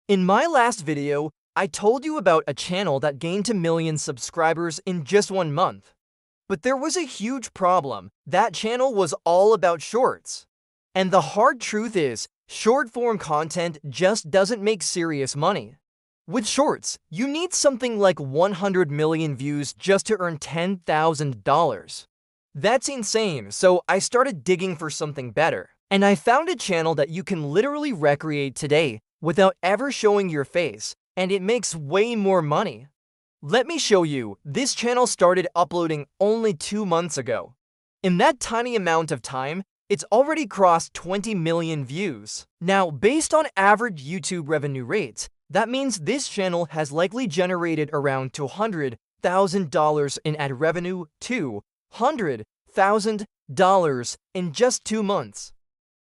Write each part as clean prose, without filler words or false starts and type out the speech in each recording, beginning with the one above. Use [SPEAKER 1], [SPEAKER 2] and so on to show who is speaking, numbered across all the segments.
[SPEAKER 1] In my last video, I told you about a channel that gained 1 million subscribers in just 1 month. But there was a huge problem. That channel was all about shorts. And the hard truth is, short-form content just doesn't make serious money. With shorts, you need something like 100 million views just to earn $10,000. That's insane, so I started digging for something better. And I found a channel that you can literally recreate today without ever showing your face, and it makes way more money. Let me show you. This channel started uploading only 2 months ago. In that tiny amount of time, it's already crossed 20 million views. Now, based on average YouTube revenue rates, that means this channel has likely generated around $200,000 in ad revenue, $200,000 in just 2 months.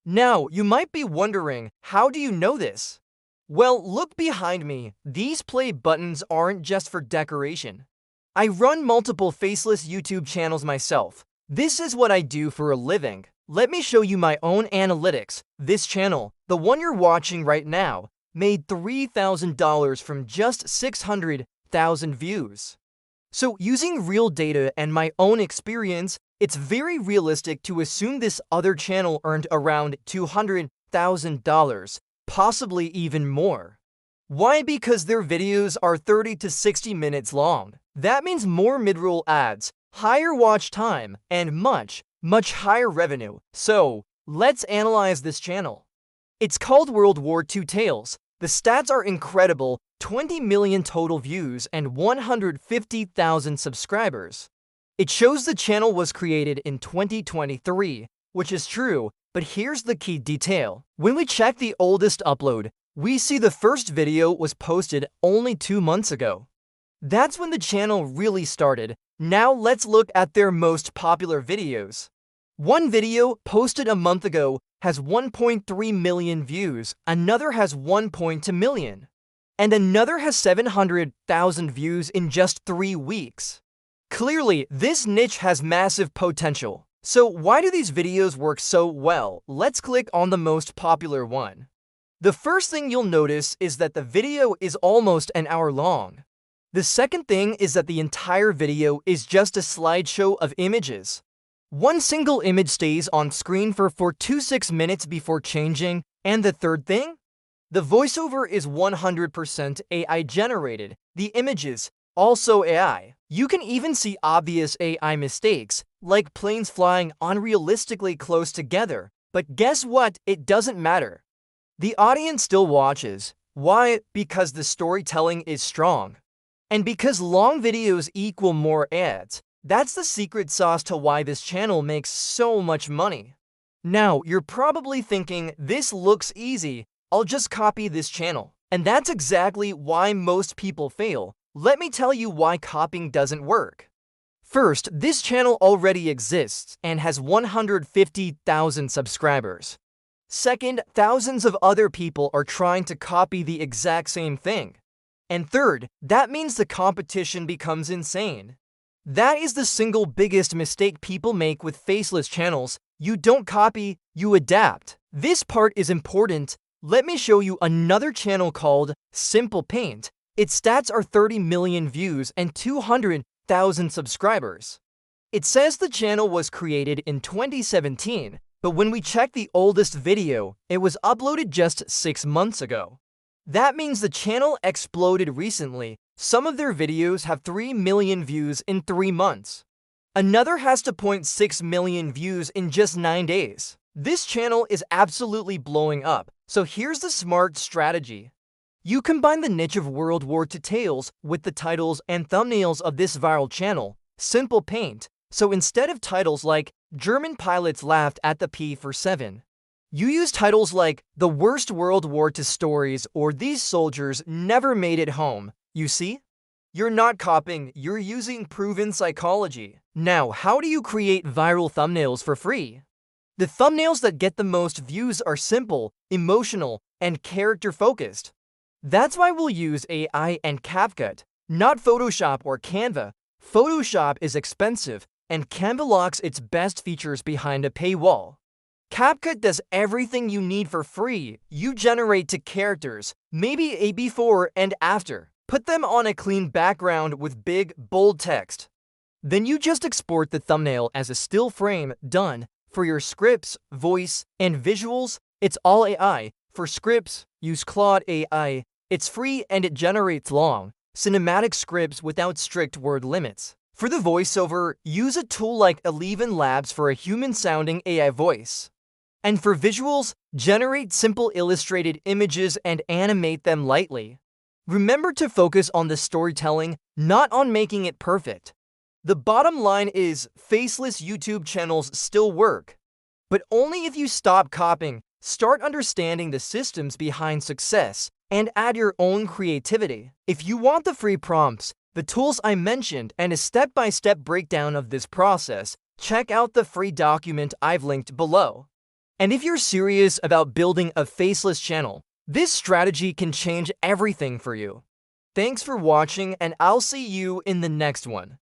[SPEAKER 1] Now, you might be wondering, how do you know this? Well, look behind me. These play buttons aren't just for decoration. I run multiple Faceless YouTube channels myself. This is what I do for a living. Let me show you my own analytics. This channel, the one you're watching right now, made $3,000 from just 600,000 views. So using real data and my own experience, it's very realistic to assume this other channel earned around $200,000, possibly even more. Why? Because their videos are 30 to 60 minutes long. That means more mid-roll ads, higher watch time, and much higher revenue. So, let's analyze this channel. It's called World War II Tales. The stats are incredible: 20 million total views and 150,000 subscribers. It shows the channel was created in 2023, which is true, but here's the key detail. When we check the oldest upload, we see the first video was posted only 2 months ago. That's when the channel really started. Now let's look at their most popular videos. One video posted a month ago has 1.3 million views, another has 1.2 million, and another has 700,000 views in just 3 weeks. Clearly, this niche has massive potential. So why do these videos work so well? Let's click on the most popular one. The first thing you'll notice is that the video is almost an hour long. The second thing is that the entire video is just a slideshow of images. One single image stays on screen for 4 to 6 minutes before changing. And the third thing? The voiceover is 100% AI generated. The images, also AI. You can even see obvious AI mistakes, like planes flying unrealistically close together. But guess what? It doesn't matter. The audience still watches. Why? Because the storytelling is strong. And because long videos equal more ads. That's the secret sauce to why this channel makes so much money. Now, you're probably thinking, this looks easy. I'll just copy this channel. And that's exactly why most people fail. Let me tell you why copying doesn't work. First, this channel already exists and has 150,000 subscribers. Second, thousands of other people are trying to copy the exact same thing. And third, that means the competition becomes insane. That is the single biggest mistake people make with faceless channels. You don't copy, you adapt. This part is important. Let me show you another channel called Simple Paint. Its stats are 30 million views and 200,000 subscribers. It says the channel was created in 2017, but when we check the oldest video, it was uploaded just 6 months ago. That means the channel exploded recently. Some of their videos have 3 million views in 3 months. Another has 2.6 million views in just 9 days. This channel is absolutely blowing up. So here's the smart strategy. You combine the niche of World War II Tales with the titles and thumbnails of this viral channel, Simple Paint. So instead of titles like German pilots laughed at the P-47, you use titles like The Worst World War II Stories or These Soldiers Never Made It Home. You see? You're not copying, you're using proven psychology. Now, how do you create viral thumbnails for free? The thumbnails that get the most views are simple, emotional, and character-focused. That's why we'll use AI and CapCut, not Photoshop or Canva. Photoshop is expensive, and Canva locks its best features behind a paywall. CapCut does everything you need for free. You generate two characters, maybe a before and after. Put them on a clean background with big, bold text. Then you just export the thumbnail as a still frame. Done. For your scripts, voice, and visuals, it's all AI. For scripts, use Claude AI. It's free and it generates long, cinematic scripts without strict word limits. For the voiceover, use a tool like Eleven Labs for a human-sounding AI voice. And for visuals, generate simple illustrated images and animate them lightly. Remember to focus on the storytelling, not on making it perfect. The bottom line is, faceless YouTube channels still work, but only if you stop copying, start understanding the systems behind success, and add your own creativity. If you want the free prompts, the tools I mentioned, and a step-by-step breakdown of this process, check out the free document I've linked below. And if you're serious about building a faceless channel, this strategy can change everything for you. Thanks for watching, and I'll see you in the next one.